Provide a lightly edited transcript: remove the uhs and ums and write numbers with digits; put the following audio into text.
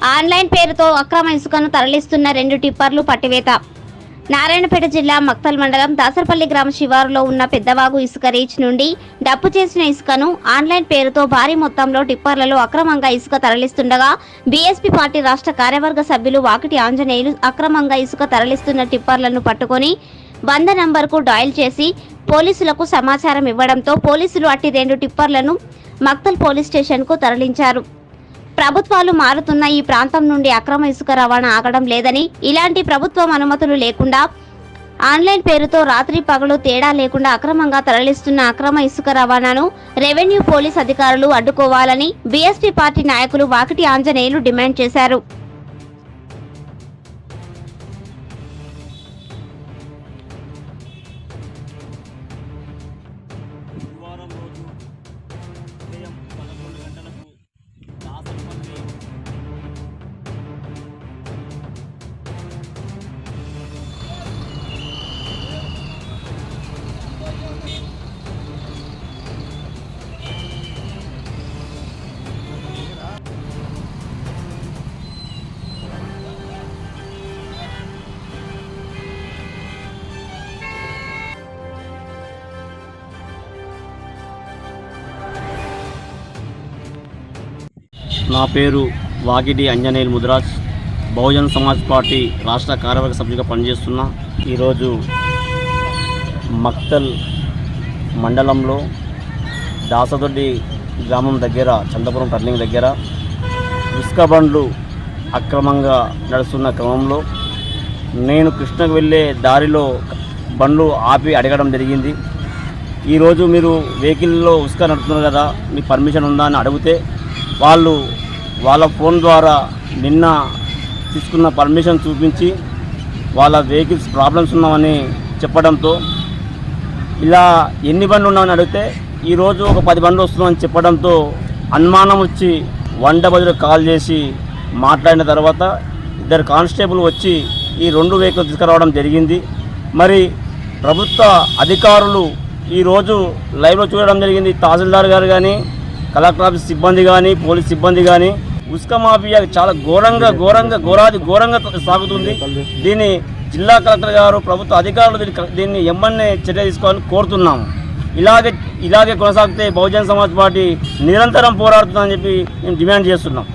Online పేరుతో అక్రమ ఇసుకను తరలిస్తున్న 2 టిప్పర్లు పట్టివేత. నారాయణపేట జిల్లా మక్తల్ మండలం దాసరపల్లి గ్రామ శివారులో ఉన్న పెద్దవాగు ఇసుక రీచ్ నుండి డప్పు చేసిన ఇసుకను ఆన్లైన్ పేరుతో భారీ మొత్తంలో టిప్పర్లలో అక్రమంగా ఇసుక తరలిస్తుండగా బీఎస్పీ పార్టీ రాష్ట్ర కార్యవర్గ సభ్యులు వాకిటి ఆంజనేయులు అక్రమంగా ఇసుక తరలిస్తున్న టిప్పర్లను పట్టుకొని 100 నంబర్కు డయల్ చేసి పోలీసులకు సమాచారం ఇవ్వడంతో పోలీసులు అట్టి 2 టిప్పర్లను మక్తల్ పోలీస్ స్టేషన్కు తరలించారు. ప్రభుత్వాలు మారుతున్న ఈ ప్రాంతం నుండి అక్రమ ఇసుక రవాణా ఆగడం లేదని, ఇలాంటి ప్రభుత్వం అనుమతులు లేకుండా ఆన్లైన్ పేరుతో రాత్రి పగలు తేడా లేకుండా అక్రమంగా తరలిస్తున్న అక్రమ ఇసుక రవాణాను రెవెన్యూ పోలీస్ అధికారులు అడ్డుకోవాలని బీఎస్పీ పార్టీ నాయకులు వాకిటి ఆంజనేయులు డిమాండ్ చేశారు. నా పేరు వాకిటి ఆంజనేయులు ముదిరాజ్. బహుజన్ సమాజ్ పార్టీ రాష్ట్ర కార్యవర్గ సభ్యుడిగా పనిచేస్తున్నా. ఈరోజు మక్తల్ మండలంలో దాసదొడ్డి గ్రామం దగ్గర చంద్రపురం టర్నింగ్ దగ్గర ఇసుక బండ్లు అక్రమంగా నడుస్తున్న క్రమంలో నేను కృష్ణకు వెళ్ళే దారిలో బండ్లు ఆపి అడగడం జరిగింది. ఈరోజు మీరు వెహికల్లో ఇసుక నడుపుతున్నారు కదా, మీ పర్మిషన్ ఉందా అని అడిగితే వాళ్ళ ఫోన్ ద్వారా నిన్న తీసుకున్న పర్మిషన్ చూపించి వాళ్ళ వెహికల్స్ ప్రాబ్లమ్స్ ఉన్నామని చెప్పడంతో ఇలా ఎన్ని బండ్లు ఉన్నామని అడిగితే ఈరోజు ఒక 10 బండ్లు వస్తున్నామని చెప్పడంతో అనుమానం వచ్చి 100 కాల్ చేసి మాట్లాడిన తర్వాత 2 కానిస్టేబుల్ వచ్చి ఈ 2 వెహికల్స్ తీసుకురావడం జరిగింది. మరి ప్రభుత్వ అధికారులు ఈరోజు లైవ్లో చూడడం జరిగింది. తహసీల్దార్ గారు కానీ, కలెక్టర్ ఆఫీస్ సిబ్బంది కానీ, పోలీస్ సిబ్బంది కానీ ఉసుక మాఫియా చాలా ఘోరంగా సాగుతుంది. దీన్ని జిల్లా కలెక్టర్ గారు, ప్రభుత్వ అధికారులు దీన్ని ఎమ్మన్నే చర్య తీసుకోవాలని కోరుతున్నాము. ఇలాగే కొనసాగితే బహుజన్ సమాజ్ పార్టీ నిరంతరం పోరాడుతుందని చెప్పి మేము డిమాండ్ చేస్తున్నాం.